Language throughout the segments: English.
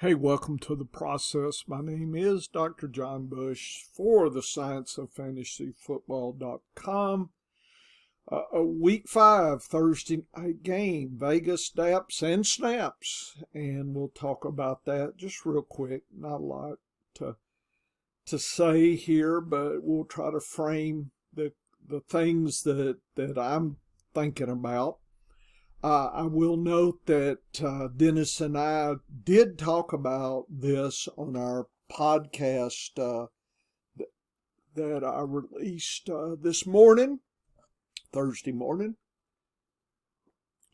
Hey, welcome to the process. My name is Dr. John Bush for the Science of FantasyFootball.com. Week 5, Thursday night game, Vegas, DAPS, and Snaps. And we'll talk about that just real quick. Not a lot to say here, but we'll try to frame the things that I'm thinking about. I will note that Dennis and I did talk about this on our podcast that I released this morning, Thursday morning.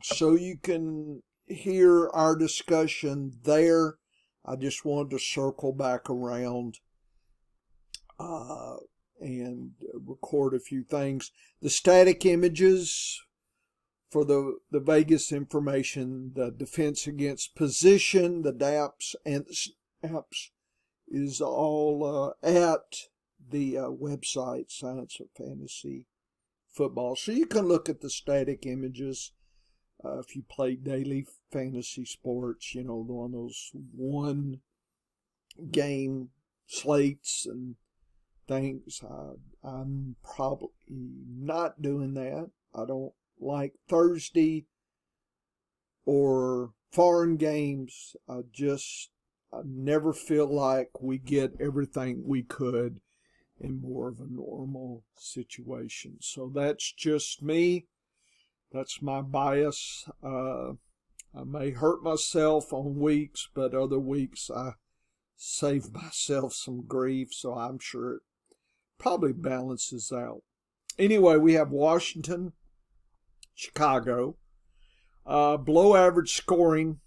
So you can hear our discussion there. I just wanted to circle back around and record a few things. The static images for the Vegas information, the defense against position, the DAPS and the snaps is all at the website, Science of Fantasy Football. So you can look at the static images if you play daily fantasy sports, you know, on those one game slates and things. I'm probably not doing that. I don't like Thursday or foreign games. I never feel like we get everything we could in more of a normal situation. So that's just me. That's my bias. I may hurt myself on weeks, but other weeks I save myself some grief, so I'm sure it probably balances out. Anyway, we have Washington, Chicago, below average scoring,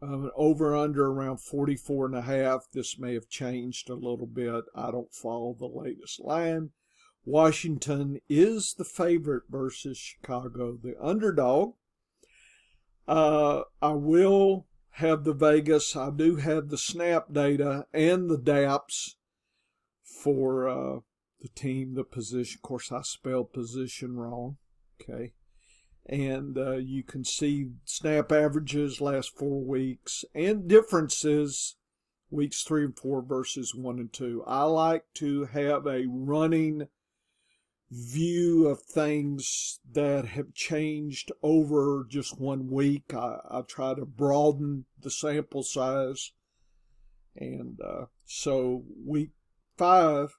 over under around 44.5. This may have changed a little bit. I don't follow the latest line. Washington is the favorite versus Chicago, the underdog. I will have the Vegas. I do have the snap data and the DAPS for the team, the position. Of course, I spelled position wrong. Okay. And you can see snap averages last 4 weeks and differences weeks 3 and 4 versus 1 and 2. I like to have a running view of things that have changed over just 1 week. I try to broaden the sample size. And so week 5,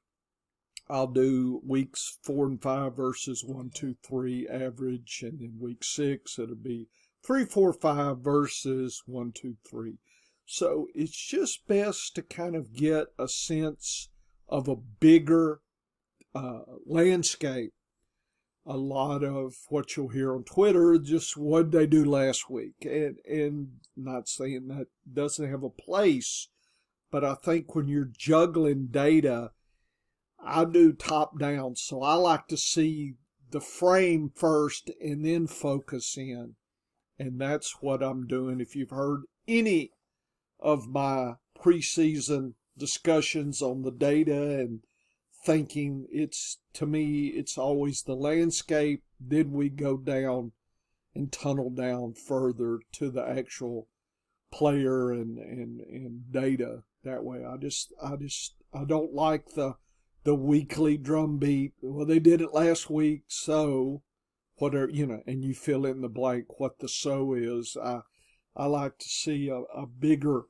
I'll do weeks 4 and 5 versus 1, 2, 3 average, and then week 6 it'll be 3, 4, 5 versus 1, 2, 3. So it's just best to kind of get a sense of a bigger landscape. A lot of what you'll hear on Twitter, just what they do last week, and not saying that doesn't have a place, but I think when you're juggling data, I do top down, so I like to see the frame first and then focus in. And that's what I'm doing. If you've heard any of my preseason discussions on the data and thinking, to me, it's always the landscape. Then we go down and tunnel down further to the actual player and data that way. I don't like the weekly drumbeat. Well, they did it last week, so whatever, and you fill in the blank what the so is. I like to see a bigger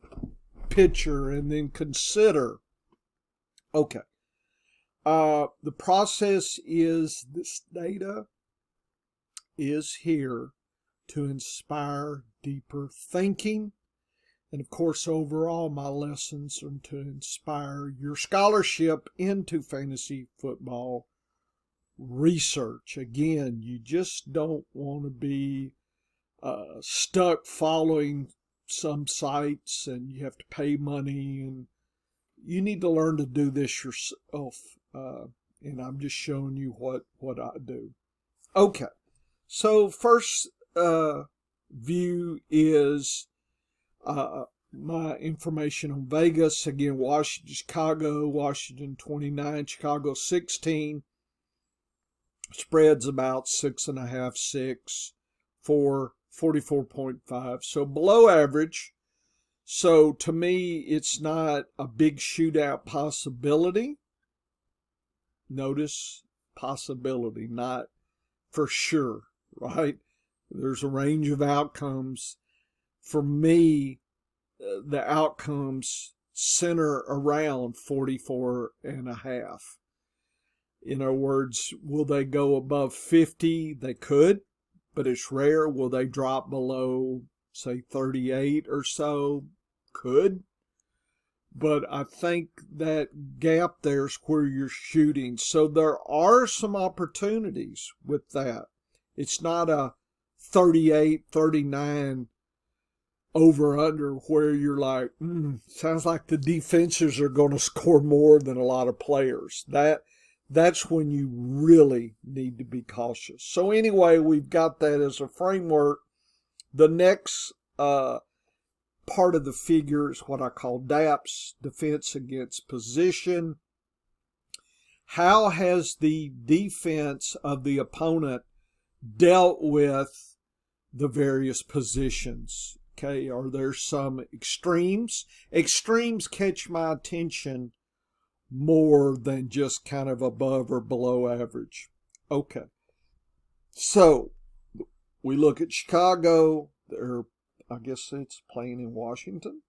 picture and then consider, okay, the process is this data is here to inspire deeper thinking. And of course, overall, my lessons are to inspire your scholarship into fantasy football research. Again, you just don't want to be stuck following some sites and you have to pay money, and you need to learn to do this yourself. And I'm just showing you what I do. Okay, so first view is my information on Vegas. Again, Washington, Chicago, Washington 29, Chicago 16. Spreads about 6.5, 6, 4, 44.5. So below average. So to me, it's not a big shootout possibility. Notice possibility, not for sure, right? There's a range of outcomes. For me, the outcomes center around 44 and a half. In other words, will they go above 50? They could, but it's rare. Will they drop below, say, 38 or so? Could. But I think that gap there's where you're shooting. So there are some opportunities with that. It's not a 38, 39 over under where you're like, sounds like the defenses are going to score more than a lot of players. That's when you really need to be cautious. So anyway, we've got that as a framework. The next part of the figure is what I call DAPS, defense against position. How has the defense of the opponent dealt with the various positions? Okay, are there some extremes? Extremes catch my attention more than just kind of above or below average. Okay, so we look at Chicago. I guess it's playing in Washington.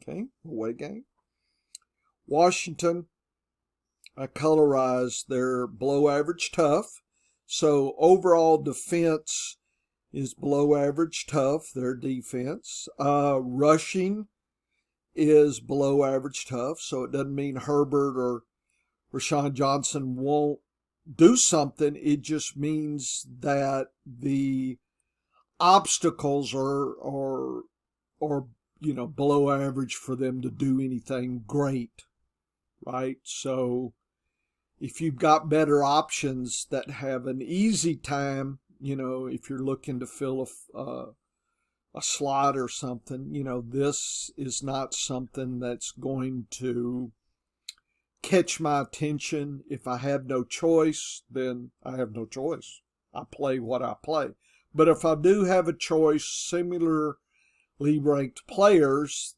Okay, away game. Washington, I colorized their below average tough. So overall defense is below average tough, their defense. Rushing is below average tough, so it doesn't mean Herbert or Rashawn Johnson won't do something. It just means that the obstacles are below average for them to do anything great, right? So if you've got better options that have an easy time, if you're looking to fill a slot or something, this is not something that's going to catch my attention. If I have no choice, then I have no choice. I play what I play. But if I do have a choice, similarly ranked players,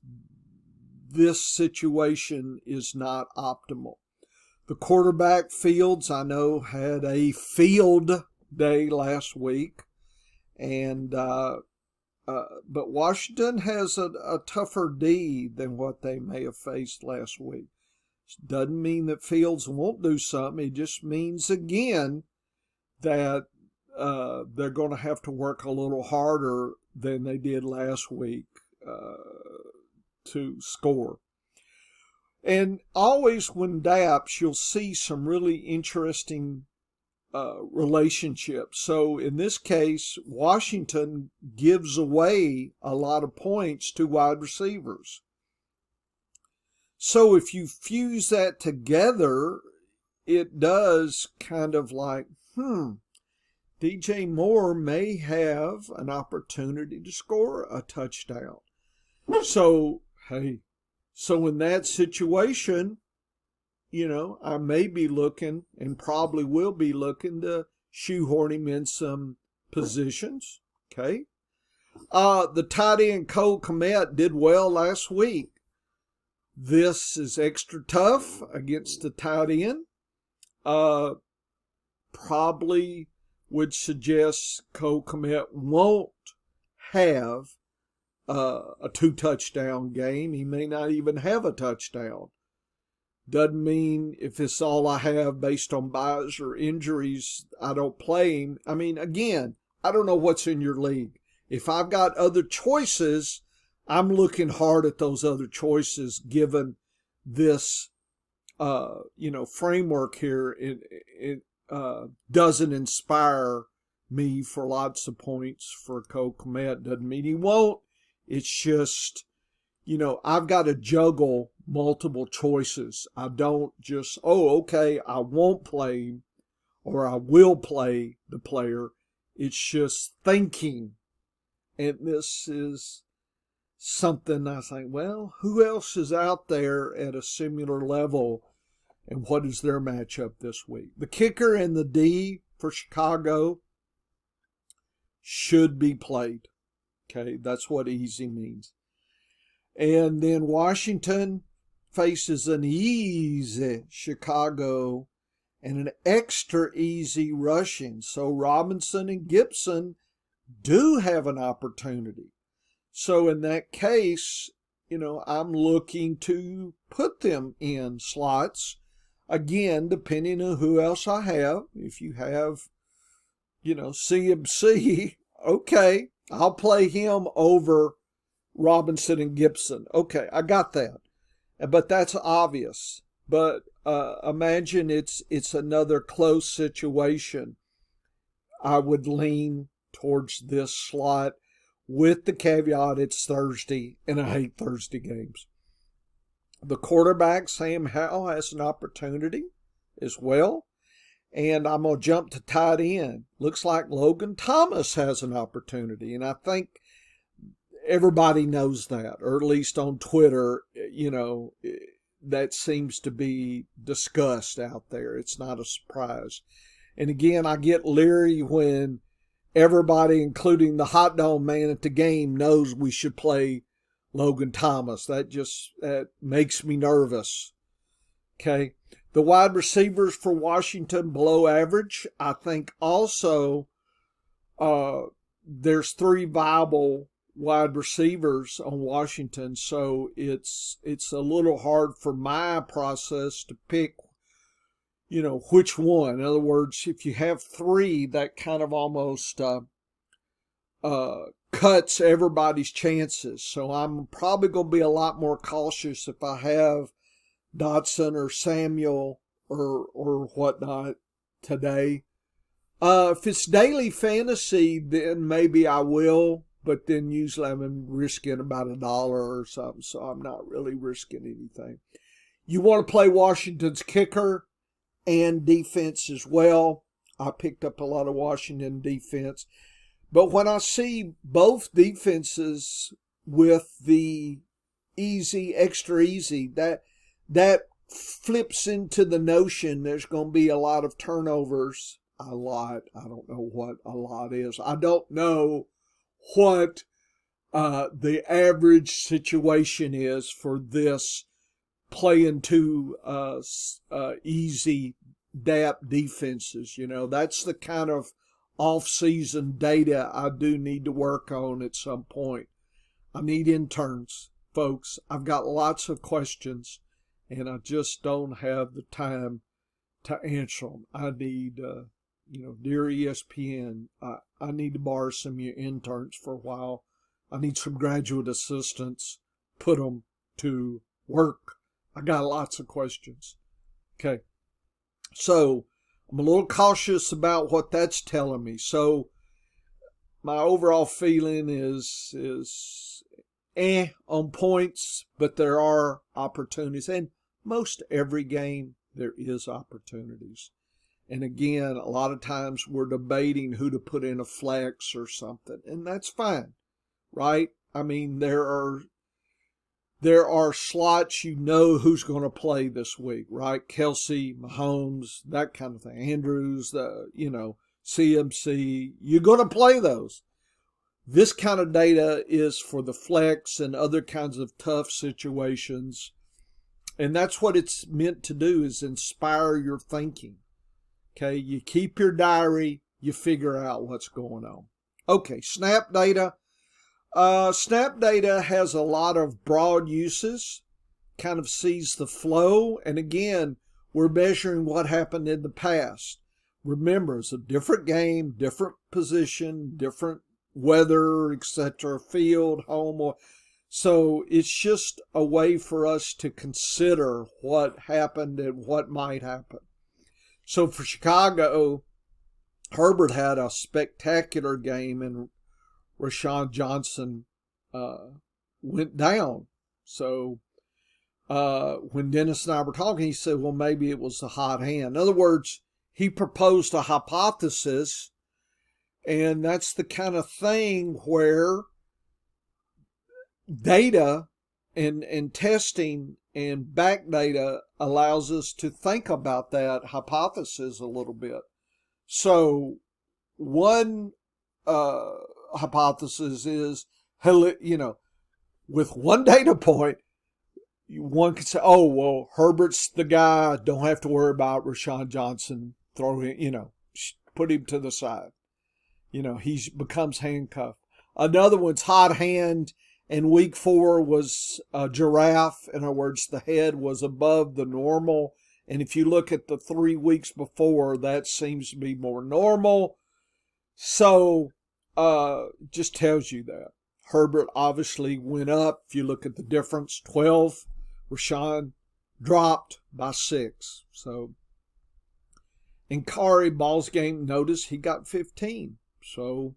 this situation is not optimal. The quarterback Fields, I know, had a field day last week, and but Washington has a tougher D than what they may have faced last week. Doesn't mean that Fields won't do something. It just means, again, that they're going to have to work a little harder than they did last week to score. And always when DAPS, you'll see some really interesting relationships. So in this case, Washington gives away a lot of points to wide receivers. So if you fuse that together, it does kind of like, DJ Moore may have an opportunity to score a touchdown. So, so in that situation, I may be looking and probably will be looking to shoehorn him in some positions. Okay. The tight end Cole Kmet did well last week. This is extra tough against the tight end. Probably would suggest Cole Kmet won't have a 2-touchdown game. He may not even have a touchdown. Doesn't mean if it's all I have based on buys or injuries, I don't play him. I mean, again, I don't know what's in your league. If I've got other choices, I'm looking hard at those other choices given this, framework here. It doesn't inspire me for lots of points for Cole Kmet. Doesn't mean he won't. It's just, I've got to juggle multiple choices. I don't just, I won't play him or I will play the player. It's just thinking. And this is something I think, well, who else is out there at a similar level and what is their matchup this week? The kicker and the D for Chicago should be played. Okay, that's what easy means. And then Washington faces an easy Chicago and an extra easy Rushing. So Robinson and Gibson do have an opportunity. So in that case, I'm looking to put them in slots. Again, depending on who else I have. If you have, CMC, okay, I'll play him over Robinson and Gibson. Okay, I got that. But that's obvious. But imagine it's another close situation. I would lean towards this slot with the caveat it's Thursday, and I hate Thursday games. The quarterback, Sam Howell, has an opportunity as well. And I'm going to jump to tight end. Looks like Logan Thomas has an opportunity. And I think everybody knows that, or at least on Twitter, that seems to be discussed out there. It's not a surprise. And again, I get leery when everybody, including the hot dog man at the game, knows we should play Logan Thomas. That makes me nervous. Okay. The wide receivers for Washington below average. I think also there's 3 viable wide receivers on Washington, so it's a little hard for my process to pick, which one. In other words, if you have 3, that kind of almost cuts everybody's chances. So I'm probably going to be a lot more cautious if I have Dotson or Samuel or whatnot today. If it's daily fantasy, then maybe I will, but then usually I'm risking about $1 or something, so I'm not really risking anything. You want to play Washington's kicker and defense as well. I picked up a lot of Washington defense. But when I see both defenses with the easy, extra easy, that flips into the notion there's going to be a lot of turnovers. A lot. I don't know what a lot is. I don't know what the average situation is for this playing 2 easy DAP defenses. That's the kind of off-season data I do need to work on at some point. I need interns, folks. I've got lots of questions, and I just don't have the time to answer them. I need, dear ESPN, I need to borrow some of your interns for a while. I need some graduate assistants. Put them to work. I got lots of questions. Okay. So I'm a little cautious about what that's telling me. So my overall feeling is on points, but there are opportunities. And most every game there is opportunities. And again, a lot of times we're debating who to put in a flex or something, and that's fine, right? I mean, there are slots who's going to play this week, right? Kelsey, Mahomes, that kind of thing. Andrews, CMC. You're going to play those. This kind of data is for the flex and other kinds of tough situations. And that's what it's meant to do, is inspire your thinking. Okay, you keep your diary, you figure out what's going on. Okay, snap data. Snap data has a lot of broad uses, kind of sees the flow. And again, we're measuring what happened in the past. Remember, it's a different game, different position, different weather, etc., field, home. So it's just a way for us to consider what happened and what might happen. So for Chicago, Herbert had a spectacular game and Rashawn Johnson went down. So when Dennis and I were talking, he said, well, maybe it was the hot hand. In other words, he proposed a hypothesis, and that's the kind of thing where data and testing and back data allows us to think about that hypothesis a little bit. So one hypothesis is, with one data point, one could say, oh, well, Herbert's the guy. Don't have to worry about Rashawn Johnson. Throw him, put him to the side. He becomes handcuffed. Another one's hot hand, and week 4 was a giraffe. In other words, the head was above the normal. And if you look at the 3 weeks before, that seems to be more normal. So, just tells you that. Herbert obviously went up. If you look at the difference, 12. Rashawn dropped by 6. So, in Kari, Ball's game, notice he got 15. So,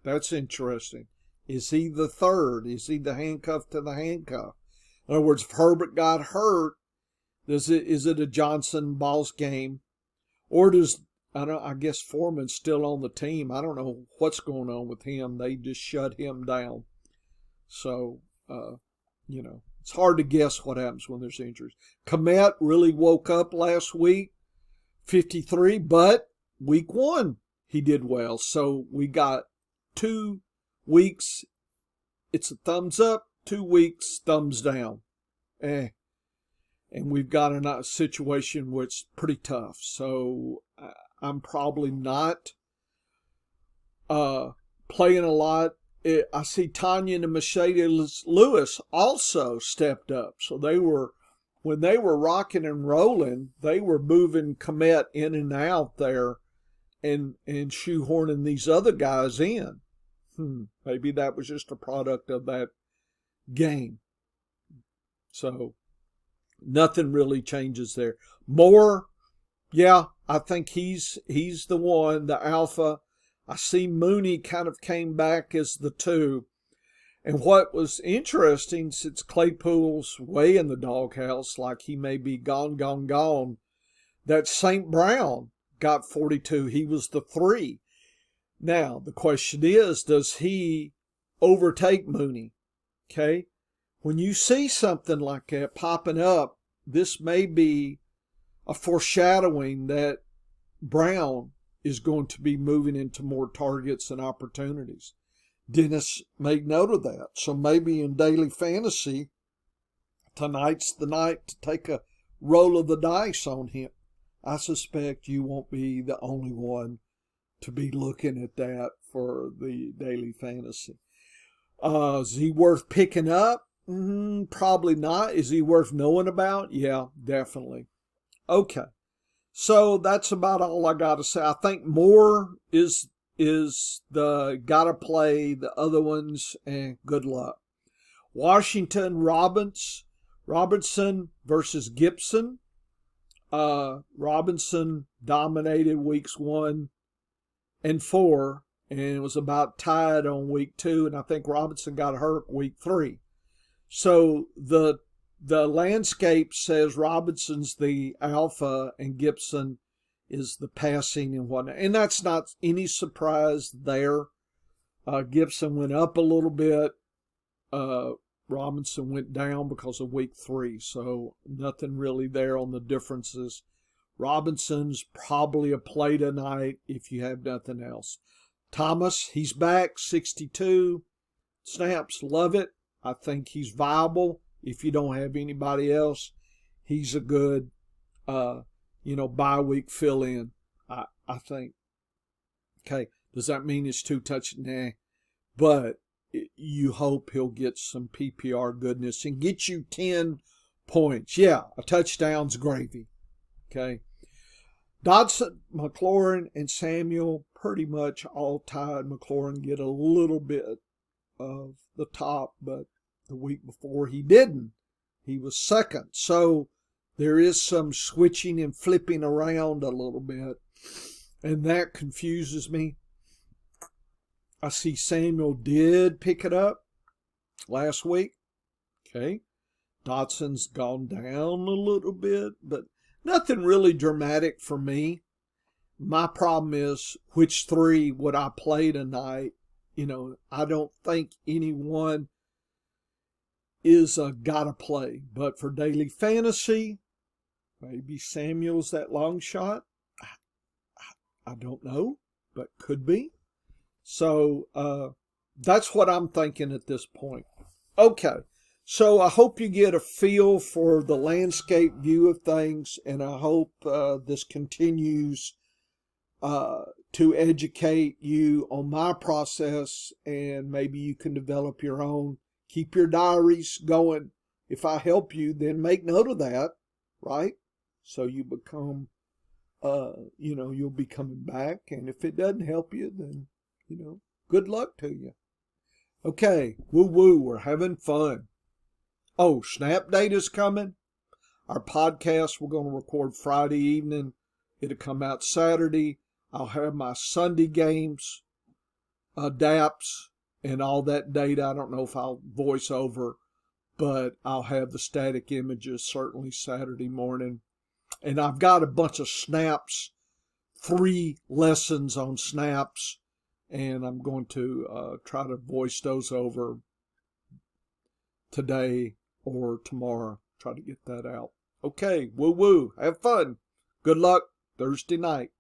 that's interesting. Is he the third? Is he the handcuff to the handcuff? In other words, if Herbert got hurt, is it a Johnson Ball's game? Or I guess Foreman's still on the team. I don't know what's going on with him. They just shut him down. So, it's hard to guess what happens when there's injuries. Komet really woke up last week, 53, but week 1 he did well. So we got 2 weeks, it's a thumbs up, 2 weeks, thumbs down. And we've got a situation where it's pretty tough. So I'm probably not playing a lot. I see Tanya and Mercedes Lewis also stepped up. So when they were rocking and rolling, they were moving Komet in and out there and shoehorning these other guys in. Maybe that was just a product of that game. So nothing really changes there. Moore, yeah, I think he's the one, the alpha. I see Mooney kind of came back as the 2. And what was interesting, since Claypool's way in the doghouse, like he may be gone, that St. Brown got 42. He was the 3. Now, the question is, does he overtake Mooney? Okay? When you see something like that popping up, this may be a foreshadowing that Brown is going to be moving into more targets and opportunities. Dennis made note of that. So maybe in daily fantasy, tonight's the night to take a roll of the dice on him. I suspect you won't be the only one to be looking at that for the daily fantasy. Is he worth picking up? Probably not. Is he worth knowing about? Yeah, definitely. Okay. So that's about all I got to say. I think Moore is the gotta play, the other ones, and good luck. Washington Robinson versus Gibson. Robinson dominated weeks 1 and 4, and it was about tied on week 2, and I think Robinson got hurt week 3. So the landscape says Robinson's the alpha and Gibson is the passing and whatnot. And that's not any surprise there. Gibson went up a little bit. Robinson went down because of week 3. So nothing really there on the differences. Robinson's probably a play tonight if you have nothing else. Thomas, he's back, 62 snaps. Love it. I think he's viable. If you don't have anybody else, he's a good, bye week fill in, I think. Okay. Does that mean it's 2 touchdowns? Nah. But you hope he'll get some PPR goodness and get you 10 points. Yeah, a touchdown's gravy. Okay. Dodson, McLaurin, and Samuel pretty much all tied. McLaurin get a little bit of the top, but the week before he didn't. He was second. So there is some switching and flipping around a little bit, and that confuses me. I see Samuel did pick it up last week. Okay. Dodson's gone down a little bit, but nothing really dramatic for me. My problem is which 3 would I play tonight? I don't think anyone is a gotta play. But for daily fantasy, maybe Samuel's that long shot. I don't know, but could be. So that's what I'm thinking at this point. Okay. So I hope you get a feel for the landscape view of things, and I hope this continues to educate you on my process, and maybe you can develop your own. Keep your diaries going. If I help you, then make note of that, right? So you become, you'll be coming back. And if it doesn't help you, then, good luck to you. Okay, woo woo, we're having fun. Oh, Snap Date is coming. Our podcast we're going to record Friday evening. It'll come out Saturday. I'll have my Sunday games, DAPS, and all that data. I don't know if I'll voice over, but I'll have the static images certainly Saturday morning. And I've got a bunch of snaps, 3 lessons on snaps, and I'm going to try to voice those over today or tomorrow. Try to get that out. Okay, woo woo. Have fun. Good luck Thursday night.